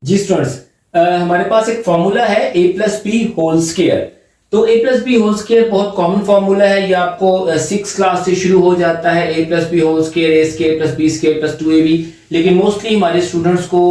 जी students, हमारे पास एक formula है a plus B whole square. तो a plus B whole square बहुत कॉमन फॉर्मूला है। ये आपको सिक्स क्लास से शुरू हो जाता है। a plus B whole square, A square plus B square plus 2ab। लेकिन मोस्टली हमारे स्टूडेंट्स को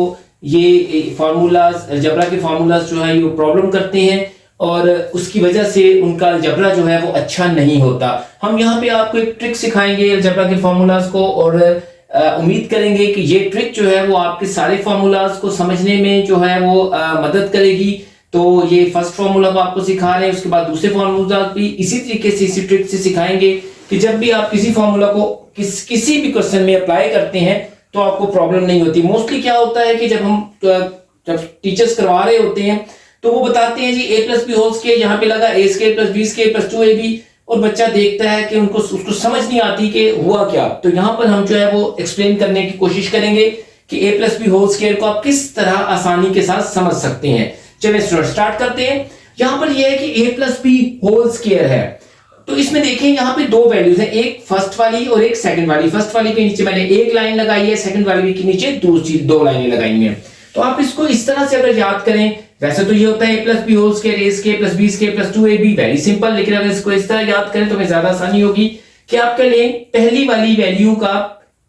ये फार्मूलाज, अलजेब्रा के फार्मूलाज जो है ये प्रॉब्लम करते हैं और उसकी वजह से उनका अलजेब्रा जो है वो अच्छा नहीं होता। हम यहाँ पे आपको एक ट्रिक सिखाएंगे अलजेब्रा के फार्मूलाज को और उम्मीद करेंगे कि ये ट्रिक जो है वो आपके सारे फार्मूलाज को समझने में जो है वो मदद करेगी। तो ये फर्स्ट फार्मूला को आपको सिखा रहे हैं, उसके बाद दूसरे फार्मूला भी इसी तरीके से इसी ट्रिक से सिखाएंगे कि जब भी आप किसी फार्मूला को किसी भी क्वेश्चन में अप्लाई करते हैं तो आपको प्रॉब्लम नहीं होती। मोस्टली क्या होता है कि जब टीचर्स करवा रहे होते हैं तो वो बताते हैं जी a plus B whole square, यहाँ पे लगा A square plus B square plus 2ab और बच्चा देखता है कि उसको समझ नहीं आती कि हुआ क्या। तो यहाँ पर हम जो है वो एक्सप्लेन करने की कोशिश करेंगे कि a plus B whole square को आप किस तरह आसानी के साथ समझ सकते हैं। चलिए स्टूडेंट स्टार्ट करते हैं। यहाँ पर यह है कि a plus B whole square है, तो इसमें देखें यहाँ पे दो वैल्यूज हैं, एक फर्स्ट वाली और एक सेकंड वाली। फर्स्ट वाली के नीचे मैंने एक लाइन लगाई है, सेकंड वाली के नीचे दूसरी दो लाइनें लगाई हैं। तो आप इसको इस तरह से अगर याद करें, वैसे तो ये होता है a plus B whole square, A square plus B square plus 2ab, very simple. लेकिन अगर इसको इस तरह याद करें तो हमें ज्यादा आसानी होगी कि आप कर लें पहली वाली वैल्यू का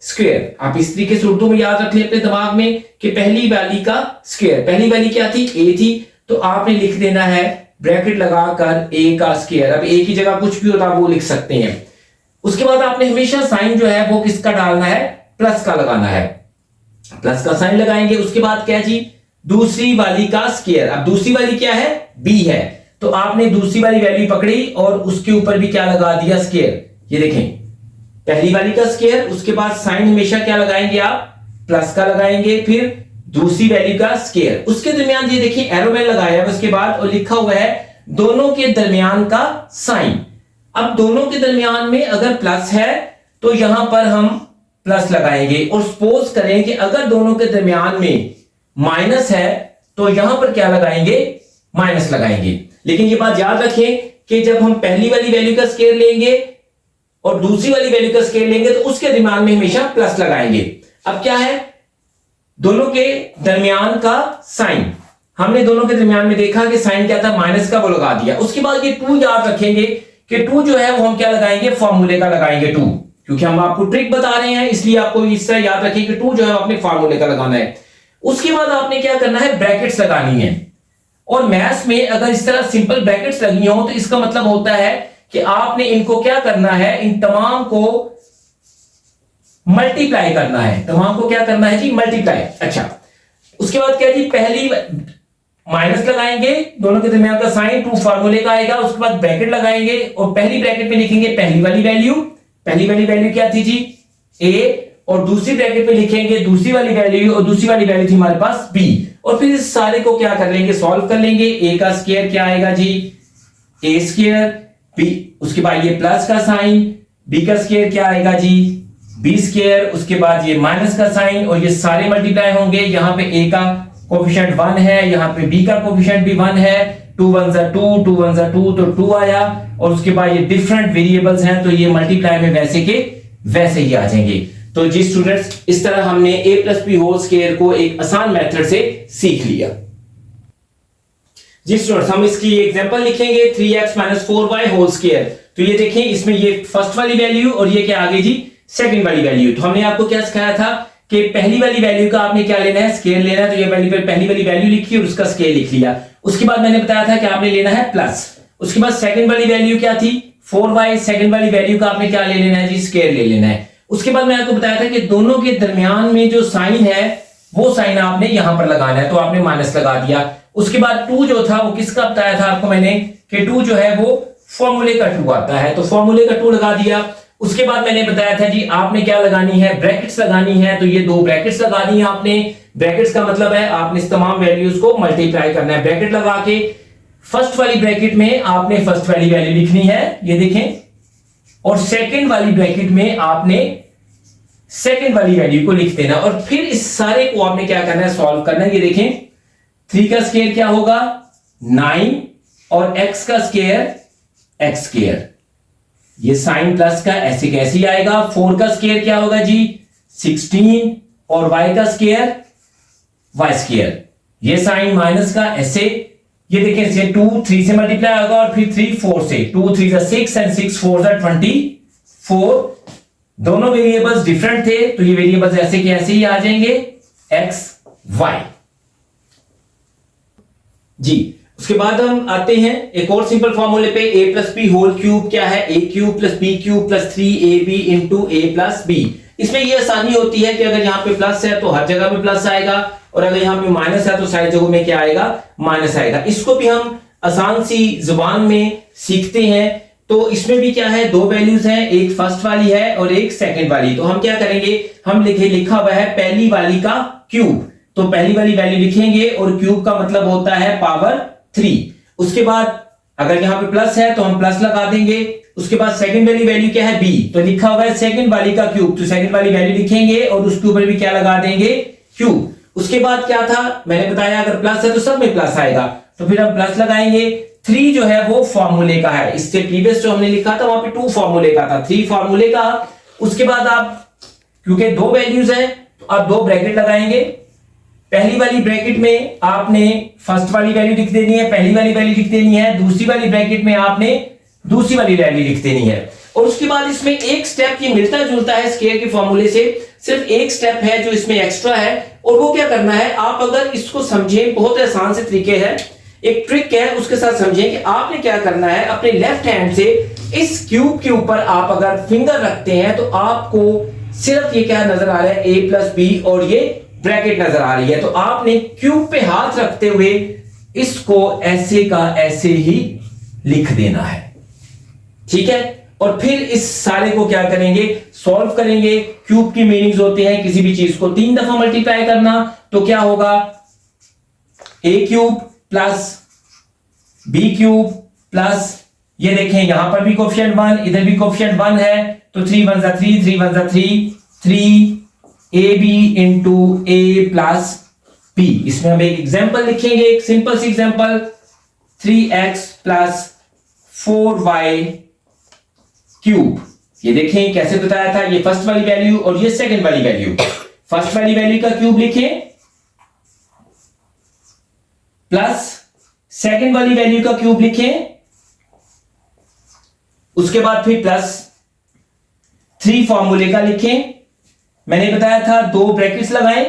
स्क्वायर। आप इस तरीके से उर्दू में याद रख लें अपने दिमाग में कि पहली वाली का स्क्वायर। पहली वाली क्या थी? a थी, तो आपने लिख देना है ब्रैकेट लगाकर a का स्क्वायर। अब a की जगह कुछ भी होता है वो लिख सकते हैं। उसके बाद आपने हमेशा साइन जो है वो किसका डालना है? प्लस का लगाना है। प्लस का साइन लगाएंगे। उसके बाद क्या जी? दूसरी वाली का स्क्वायर। अब दूसरी वाली क्या है? b है, तो आपने दूसरी वाली वैल्यू पकड़ी और उसके ऊपर भी क्या लगा दिया? स्क्वायर। ये देखें पहली वाली का स्क्वायर, उसके बाद साइन हमेशा क्या लगाएंगे आप? प्लस का लगाएंगे, फिर दूसरी वैल्यू का स्क्वायर। उसके दरमियान ये देखिए एरो मैन लगाया है उसके बाद और लिखा हुआ है दोनों के दरमियान का साइन। अब दोनों के दरमियान में अगर प्लस है तो यहां पर हम प्लस लगाएंगे और सपोज करें कि अगर दोनों के दरमियान में माइनस है तो यहां पर क्या लगाएंगे? माइनस लगाएंगे। लेकिन ये बात याद रखें कि जब हम पहली वाली वैल्यू का स्क्वायर लेंगे और दूसरी वाली वैल्यू का स्क्वायर लेंगे तो उसके दरमियान में हमेशा प्लस लगाएंगे। अब क्या है? दोनों के दरमियान का साइन। हमने दोनों के दरमियान में देखा कि साइन क्या था? माइनस का, वो लगा दिया। उसके बाद ये 2 याद रखेंगे कि 2 जो है वो हम क्या लगाएंगे? फॉर्मूले का लगाएंगे 2, क्योंकि हम आपको ट्रिक बता रहे हैं इसलिए आपको इस तरह याद रखें कि 2 जो है अपने फॉर्मूले का लगाना है। उसके बाद आपने क्या करना है? ब्रैकेट्स लगानी है। और मैथ्स में अगर इस तरह सिंपल ब्रैकेट्स लगी हो तो इसका मतलब होता है कि आपने इनको क्या करना है? इन तमाम को मल्टीप्लाई करना है। तमाम को क्या करना है जी? मल्टीप्लाई। अच्छा, उसके बाद क्या जी? पहली माइनस लगाएंगे, दोनों के दरमियान का साइन 2 फार्मूले का आएगा। उसके बाद ब्रैकेट लगाएंगे और पहली ब्रैकेट में लिखेंगे पहली वाली वैल्यू। पहली वाली वैल्यू क्या थी जी? a, और दूसरी ब्रैकेट में लिखेंगे दूसरी वाली वैल्यू, और दूसरी वाली वैल्यू थी हमारे पास b। और फिर इस सारे को क्या कर लेंगे? सॉल्व कर लेंगे। a का स्क्वायर क्या आएगा जी? a square. b, उसके बाद ये प्लस का साइन, b का स्क्वायर क्या आएगा जी? b square. उसके बाद ये माइनस का साइन और ये सारे मल्टीप्लाई होंगे। यहाँ पे a का कोफिशिएंट 1 है, यहाँ पे b का कोफिशिएंट भी 1 है। 2 1 2, 2 1 2, तो 2 आया। और उसके बाद ये डिफरेंट वेरिएबल्स हैं तो ये मल्टीप्लाई में वैसे के वैसे ही आ जाएंगे। तो जी स्टूडेंट्स, इस तरह हमने a plus B whole square को एक आसान मेथड से सीख लिया। जी स्टूडेंट्स, हम इसकी एग्जांपल लिखेंगे 3x - 4y होल स्क्वायर। तो ये देखें इसमें ये फर्स्ट वाली वैल्यू और ये क्या आगे जी? सेकंड वाली वैल्यू। तो हमने आपको क्या सिखाया था कि पहली वाली वैल्यू का आपने क्या लेना है? स्क्वायर लेना है। तो ये वैल्यू पर पहली वाली वैल्यू लिखी और उसका स्क्वायर लिख लिया। उसके बाद मैंने बताया था कि आपने लेना है प्लस। उसके बाद सेकंड वाली वैल्यू क्या थी? 4y। सेकंड वाली वैल्यू का आपने क्या ले लेना है जी? स्क्वायर ले लेना है। उसके बाद मैं आपको बताया था कि दोनों के दरमियान में जो साइन है वो साइन आपने यहां पर लगाना है, तो आपने माइनस लगा दिया। उसके बाद 2 जो था वो किसका बताया था आपको मैंने कि 2 जो है वो फॉर्मूले का 2 आता है, तो फॉर्मूले का 2 लगा दिया। उसके बाद मैंने बताया था जी आपने क्या लगानी है? ब्रैकेट्स लगानी है। तो ये 2 ब्रैकेट्स लगा दी है आपने। ब्रैकेट्स का मतलब है आपने इस तमाम वैल्यूज को मल्टीप्लाई करना है। ब्रैकेट लगा के फर्स्ट वाली ब्रैकेट में आपने फर्स्ट वाली वैल्यू लिखनी है, ये देखें, और सेकंड वाली ब्रैकेट में आपने सेकंड वाली वैल्यू को लिख देना। और फिर इस सारे को आपने क्या करना है? सॉल्व करना है। ये देखें 3 का स्क्वायर क्या होगा? 9, और x का स्क्वायर x स्क्वायर। ये साइन प्लस का ऐसे कैसे आएगा? 4 का स्क्वायर क्या होगा जी? 16, और y का स्क्वायर y स्क्वायर। ये साइन माइनस का ऐसे, ये देखिए इसे 2 3 से मल्टीप्लाई होगा और फिर 3 4 से, 2 3 6 एंड 6 4 24। दोनों वेरिएबल्स डिफरेंट थे तो ये वेरिएबल्स ऐसे के ऐसे ही आ जाएंगे x y जी। उसके बाद हम आते हैं एक और सिंपल फॉर्मूले पे, a plus B whole cube क्या है, a cube plus B cube plus 3ab into a plus B. इसमें ये आसानी होती है कि अगर यहाँ पे प्लस है तो हर जगह पे प्लस आएगा, और अगर यहाँ पे माइनस है तो सारी जगहों में क्या आएगा, माइनस आएगा। इसको भी हम आसान सी जुबान में सीखते हैं। तो इसमें भी क्या है, दो वैल्यूज हैं, एक फर्स्ट वाली है और एक सेकंड वाली। तो हम क्या करेंगे, हम लिखा हुआ है पहली वाली का क्यूब, तो पहली वाली वैल्यू लिखेंगे और क्यूब का मतलब होता है पावर 3। उसके बाद अगर यहाँ पे प्लस है तो हम प्लस लगा देंगे। उसके बाद सेकंड वाली वैल्यू क्या है, बी, तो लिखा हुआ है सेकंड वाली का क्यूब, तो सेकंड वाली वैल्यू लिखेंगे और उसके ऊपर भी क्या लगा देंगे, क्यूब। उसके बाद क्या था, मैंने बताया अगर प्लस है तो सब में प्लस आएगा, तो फिर हम प्लस लगाएंगे। 3 जो है वो फॉर्मूले का है, इससे प्रीवियस जो हमने लिखा था वहां पे 2 फॉर्मूले का था, 3 फॉर्मूले का। उसके बाद आप, क्योंकि दो वैल्यूज है तो आप 2 ब्रैकेट लगाएंगे। पहली वाली ब्रैकेट में आपने फर्स्ट वाली वैल्यू लिख देनी है, पहली वाली वैल्यू लिख देनी है। दूसरी वाली ब्रैकेट में आपने दूसरी वाली वैल्यू लिख देनी है। और उसके बाद इसमें एक स्टेप ये मिलता जुलता है स्क्वायर के फॉर्मूले से, सिर्फ एक स्टेप है जो इसमें एक्स्ट्रा है, और वो क्या करना है, आप अगर इसको समझें, बहुत आसान से तरीके है, एक ट्रिक है, उसके साथ समझें कि आपने क्या करना है। अपने लेफ्ट हैंड से इस क्यूब के ऊपर आप अगर फिंगर रखते हैं तो आपको सिर्फ ये क्या नजर आ रहा है, a प्लस बी, और ये ब्रैकेट नजर आ रही है। तो आपने क्यूब पे हाथ रखते हुए इसको ऐसे का ऐसे ही लिख देना है, ठीक है। और फिर इस सारे को क्या करेंगे, सॉल्व करेंगे। क्यूब की मीनिंग्स होते हैं किसी भी चीज को 3 दफा मल्टीप्लाई करना, तो क्या होगा, a cube plus b cube plus, ये देखें यहां पर भी कोफिशिएंट 1, इधर भी कोफिशिएंट 1 है, तो 3 1 जा 3, 3 1 जा 3, 3ab into a plus b। इसमें हम एक एग्जांपल लिखेंगे, एक सिंपल सी example, 3x plus 4y cube. ये देखें कैसे बताया था, ये फर्स्ट वाली वैल्यू और ये सेकंड वाली वैल्यू। फर्स्ट वाली वैल्यू का क्यूब लिखें प्लस सेकंड वाली वैल्यू का क्यूब लिखें, उसके बाद फिर प्लस 3 फॉर्मूले का लिखें। मैंने बताया था 2 ब्रैकेट्स लगाएं,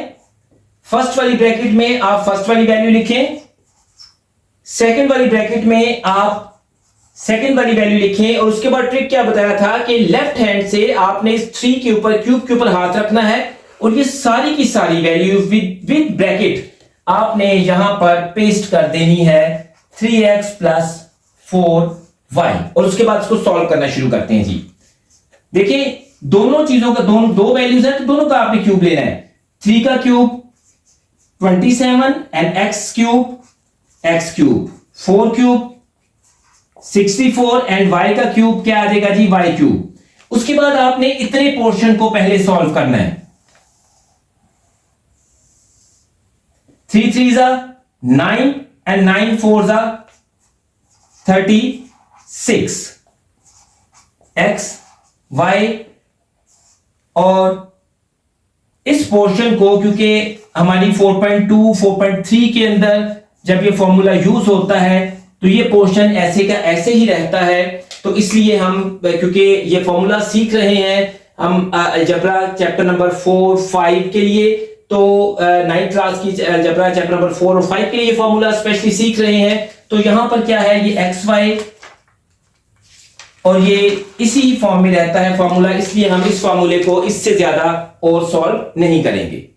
फर्स्ट वाली ब्रैकेट में आप फर्स्ट वाली वैल्यू लिखें, सेकंड वाली ब्रैकेट में आप सेकंड वाली वैल्यू लिखें। और उसके बाद ट्रिक क्या बताया था कि लेफ्ट हैंड से आपने इस 3 के ऊपर, क्यूब के ऊपर हाथ रखना है, और ये सारी की सारी वैल्यू विद ब्रैकेट आपने यहां पर पेस्ट कर देनी है, 3x प्लस 4y। और उसके बाद इसको सॉल्व करना शुरू करते हैं जी। देखिए दोनों चीजों का, दो वैल्यूज है तो दोनों का आपने क्यूब लेना है। 3 का cube 27 and x cube 4 cube 64 and y का क्यूब क्या आ जाएगा जी, y क्यूब। उसके बाद आपने इतने पोर्शन को पहले सॉल्व करना है। 3 3 जा 9 एंड 9 4 जा 36, x y। और इस पोर्शन को, क्योंकि हमारी 4.2 4.3 के अंदर जब ये फॉर्मूला यूज होता है तो ये पोर्शन ऐसे का ऐसे ही रहता है, तो इसलिए हम, क्योंकि ये फॉर्मूला सीख रहे हैं हम अलजेब्रा चैप्टर नंबर 4 5 के लिए, तो 9th क्लास की अलजेब्रा चैप्टर नंबर 4 और 5 के लिए ये फॉर्मूला स्पेशली सीख रहे हैं। तो यहां पर क्या है, ये एक्स वाई और ये इसी फॉर्म में रहता है फॉर्मूला, इसलिए हम इस फॉर्मूले को इससे ज्यादा और सॉल्व नहीं करेंगे।